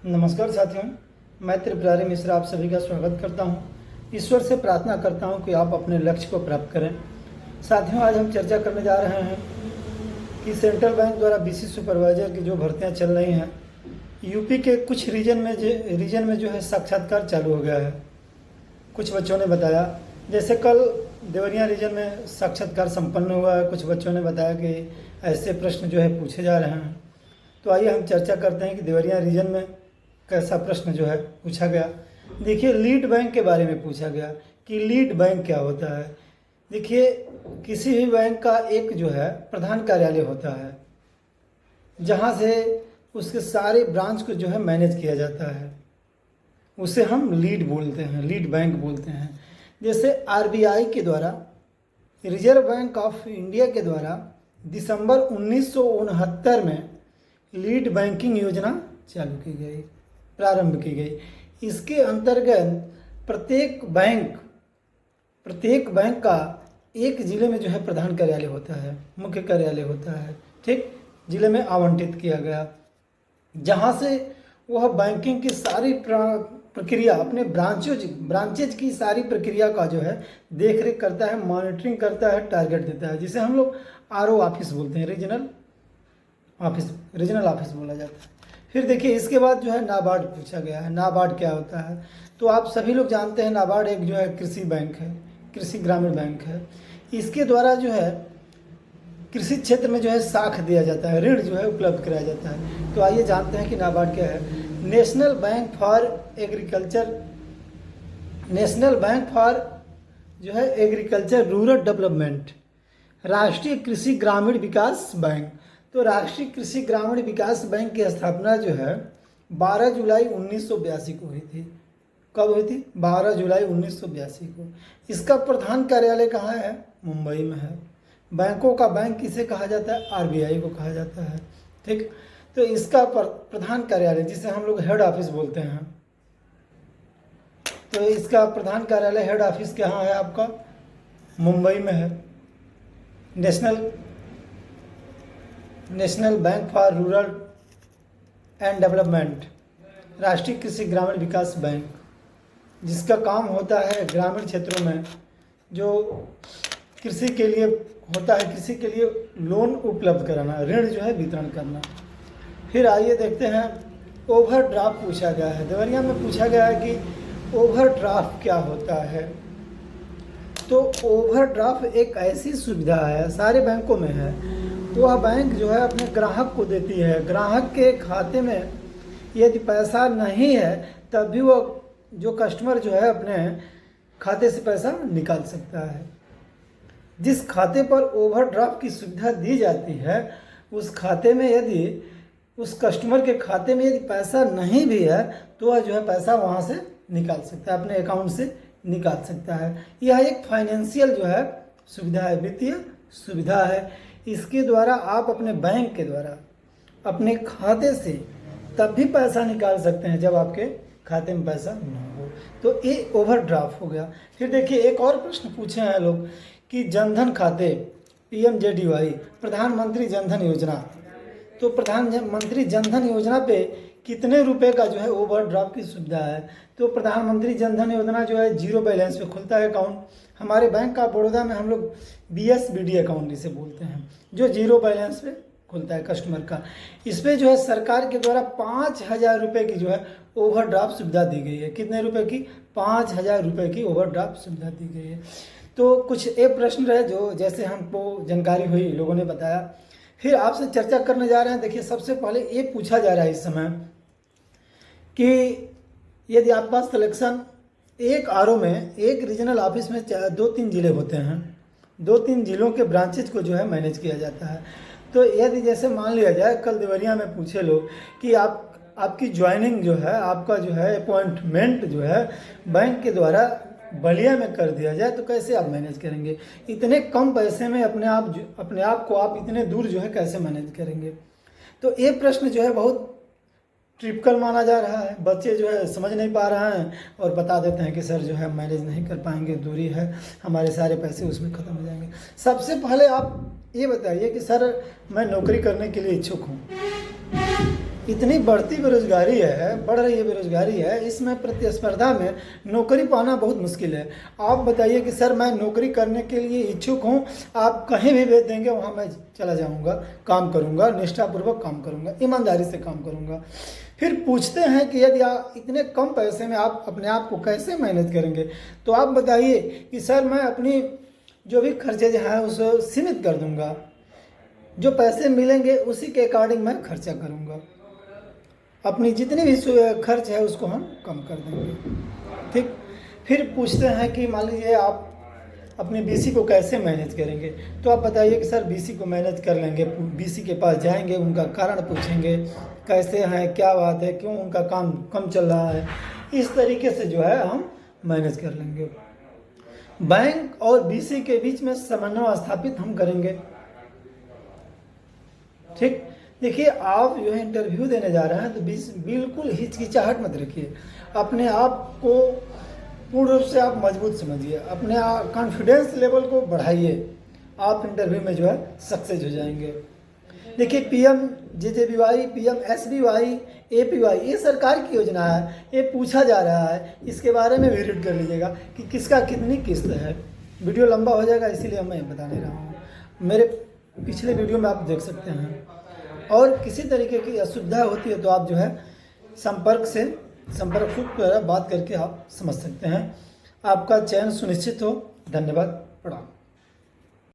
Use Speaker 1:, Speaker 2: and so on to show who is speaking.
Speaker 1: नमस्कार साथियों, मैं त्रिपुरारी मिश्रा आप सभी का स्वागत करता हूं। ईश्वर से प्रार्थना करता हूं कि आप अपने लक्ष्य को प्राप्त करें। साथियों, आज हम चर्चा करने जा रहे हैं कि सेंट्रल बैंक द्वारा बीसी सुपरवाइजर की जो भर्तियां चल रही हैं, यूपी के कुछ रीजन में जो है साक्षात्कार चालू हो गया है। कुछ बच्चों ने बताया, जैसे कल देवरिया रीजन में साक्षात्कार संपन्न हुआ है। कुछ बच्चों ने बताया कि ऐसे प्रश्न जो है पूछे जा रहे हैं। तो आइए हम चर्चा करते हैं कि देवरिया रीजन में कैसा प्रश्न जो है पूछा गया। देखिए, लीड बैंक के बारे में पूछा गया कि लीड बैंक क्या होता है। देखिए, किसी भी बैंक का एक जो है प्रधान कार्यालय होता है, जहाँ से उसके सारे ब्रांच को जो है मैनेज किया जाता है। उसे हम लीड बोलते हैं, लीड बैंक बोलते हैं। जैसे आरबीआई के द्वारा, रिजर्व बैंक ऑफ इंडिया के द्वारा दिसंबर 1969 में लीड बैंकिंग योजना चालू की गई, प्रारंभ की गई। इसके अंतर्गत प्रत्येक बैंक का एक जिले में जो है प्रधान कार्यालय होता है, मुख्य कार्यालय होता है, ठीक, जिले में आवंटित किया गया, जहां से वह बैंकिंग की सारी प्रक्रिया, अपने ब्रांचेज की सारी प्रक्रिया का जो है देख रेख करता है, मॉनिटरिंग करता है, टारगेट देता है, जिसे हम लोग आरओ ऑफिस बोलते हैं, रीजनल ऑफिस बोला जाता है। फिर देखिए, इसके बाद जो है नाबार्ड पूछा गया है। नाबार्ड क्या होता है? तो आप सभी लोग जानते हैं, नाबार्ड एक जो है कृषि बैंक है, कृषि ग्रामीण बैंक है। इसके द्वारा जो है कृषि क्षेत्र में जो है साख दिया जाता है, ऋण जो है उपलब्ध कराया जाता है। तो आइए जानते हैं कि नाबार्ड क्या है। National bank for agriculture rural development, राष्ट्रीय कृषि ग्रामीण विकास बैंक। तो राष्ट्रीय कृषि ग्रामीण विकास बैंक की स्थापना जो है 12 जुलाई 1982 को हुई थी। कब हुई थी? 12 जुलाई 1982 को। इसका प्रधान कार्यालय कहाँ है? मुंबई में है। बैंकों का बैंक किसे कहा जाता है? आरबीआई को कहा जाता है, ठीक। तो इसका प्रधान कार्यालय, जिसे हम लोग हेड ऑफिस बोलते हैं, तो इसका प्रधान कार्यालय, हेड ऑफिस कहाँ है आपका? मुंबई में है। National bank for rural and development, राष्ट्रीय कृषि ग्रामीण विकास बैंक, जिसका काम होता है ग्रामीण क्षेत्रों में जो कृषि के लिए होता है, कृषि के लिए लोन उपलब्ध कराना, ऋण जो है वितरण करना। फिर आइए देखते हैं, ओवरड्राफ्ट पूछा गया है। देवरिया में पूछा गया है कि ओवरड्राफ्ट क्या होता है। तो ओवरड्राफ्ट एक ऐसी सुविधा है, सारे बैंकों में है। वह बैंक जो है अपने ग्राहक को देती है। ग्राहक के खाते में यदि पैसा नहीं है, तब भी वो जो कस्टमर जो है अपने खाते से पैसा निकाल सकता है। जिस खाते पर ओवरड्राफ्ट की सुविधा दी जाती है, उस खाते में यदि उस कस्टमर के खाते में यदि पैसा नहीं भी है, तो वह जो है पैसा वहाँ से निकाल सकता है, अपने अकाउंट से निकाल सकता है। यह एक फाइनेंशियल जो है सुविधा है, वित्तीय सुविधा है। इसके द्वारा आप अपने बैंक के द्वारा अपने खाते से तब भी पैसा निकाल सकते हैं जब आपके खाते में पैसा न हो। तो ये ओवरड्राफ्ट हो गया। फिर देखिए, एक और प्रश्न पूछे हैं लोग कि जनधन खाते, PMJDY, प्रधानमंत्री जनधन योजना। तो प्रधानमंत्री जनधन योजना पे कितने रुपए का जो है ओवरड्राफ्ट की सुविधा है? तो प्रधानमंत्री जनधन योजना जो है 0 बैलेंस पे खुलता है अकाउंट। हमारे बैंक का बड़ौदा में हम लोग BSBD अकाउंट इसे बोलते हैं, जो 0 बैलेंस पे खुलता है कस्टमर का। इस पर जो है सरकार के द्वारा 5,000 रुपये की जो है ओवरड्राफ्ट सुविधा दी गई है। कितने रुपए की? 5,000 रुपये की ओवरड्राफ्ट सुविधा दी गई है। तो कुछ एक प्रश्न रहे जो जैसे हमको जानकारी हुई, लोगों ने बताया। फिर आपसे चर्चा करने जा रहे हैं। देखिए, सबसे पहले ये पूछा जा रहा है इस समय कि यदि आपके पास सिलेक्शन एक आरओ में, एक रीजनल ऑफिस में 2-3 जिले होते हैं, 2-3 जिलों के ब्रांचेज को जो है मैनेज किया जाता है। तो यदि जैसे मान लिया जाए, कल देवरिया में पूछे लोग कि आपकी ज्वाइनिंग जो है, आपका जो है अपॉइंटमेंट जो है बैंक के द्वारा बलिया में कर दिया जाए, तो कैसे आप मैनेज करेंगे? इतने कम पैसे में अपने आप को आप इतने दूर जो है कैसे मैनेज करेंगे? तो ये प्रश्न जो है बहुत ट्रिपिकल माना जा रहा है। बच्चे जो है समझ नहीं पा रहे हैं और बता देते हैं कि सर जो है मैनेज नहीं कर पाएंगे, दूरी है, हमारे सारे पैसे उसमें ख़त्म हो जाएंगे। सबसे पहले आप ये बताइए कि सर मैं नौकरी करने के लिए इच्छुक हूँ, इतनी बढ़ती बेरोजगारी है, बढ़ रही है बेरोजगारी है, इसमें प्रतिस्पर्धा में नौकरी पाना बहुत मुश्किल है। आप बताइए कि सर मैं नौकरी करने के लिए इच्छुक हूँ, आप कहीं भी भेज देंगे वहाँ मैं चला जाऊँगा, काम करूँगा, निष्ठापूर्वक काम करूँगा, ईमानदारी से काम करूँगा। फिर पूछते हैं कि यदि आप इतने कम पैसे में आप अपने आप को कैसे मैनेज करेंगे, तो आप बताइए कि सर मैं अपनी जो भी खर्चे जो हैं उसे सीमित कर दूँगा, जो पैसे मिलेंगे उसी के अकॉर्डिंग मैं खर्चा करूँगा, अपनी जितनी भी खर्च है उसको हम कम कर देंगे। ठीक। फिर पूछते हैं कि मान लीजिए आप अपने बीसी को कैसे मैनेज करेंगे, तो आप बताइए कि सर बीसी को मैनेज कर लेंगे। बीसी के पास जाएंगे, उनका कारण पूछेंगे, कैसे हैं, क्या बात है, क्यों उनका काम कम चल रहा है, इस तरीके से जो है हम मैनेज कर लेंगे। बैंक और बीसी के बीच में समन्वय स्थापित हम करेंगे। ठीक। देखिए आप जो है इंटरव्यू देने जा रहे हैं तो बिल्कुल हिचकिचाहट मत रखिए, अपने आप को पूर्ण रूप से आप मजबूत समझिए, अपने कॉन्फिडेंस लेवल को बढ़ाइए, आप इंटरव्यू में जो है सक्सेस हो जाएंगे। देखिए PMJJBY, PMSBY, APY ये सरकार की योजना है, ये पूछा जा रहा है, इसके बारे में भी रीड कर लीजिएगा कि किसका कितनी किस्त है। वीडियो लंबा हो जाएगा इसीलिए मैं बता नहीं रहा हूँ, मेरे पिछले वीडियो में आप देख सकते हैं। और किसी तरीके की असुविधा होती है तो आप जो है संपर्क पर बात करके आप समझ सकते हैं। आपका चयन सुनिश्चित हो। धन्यवाद। प्रणाम।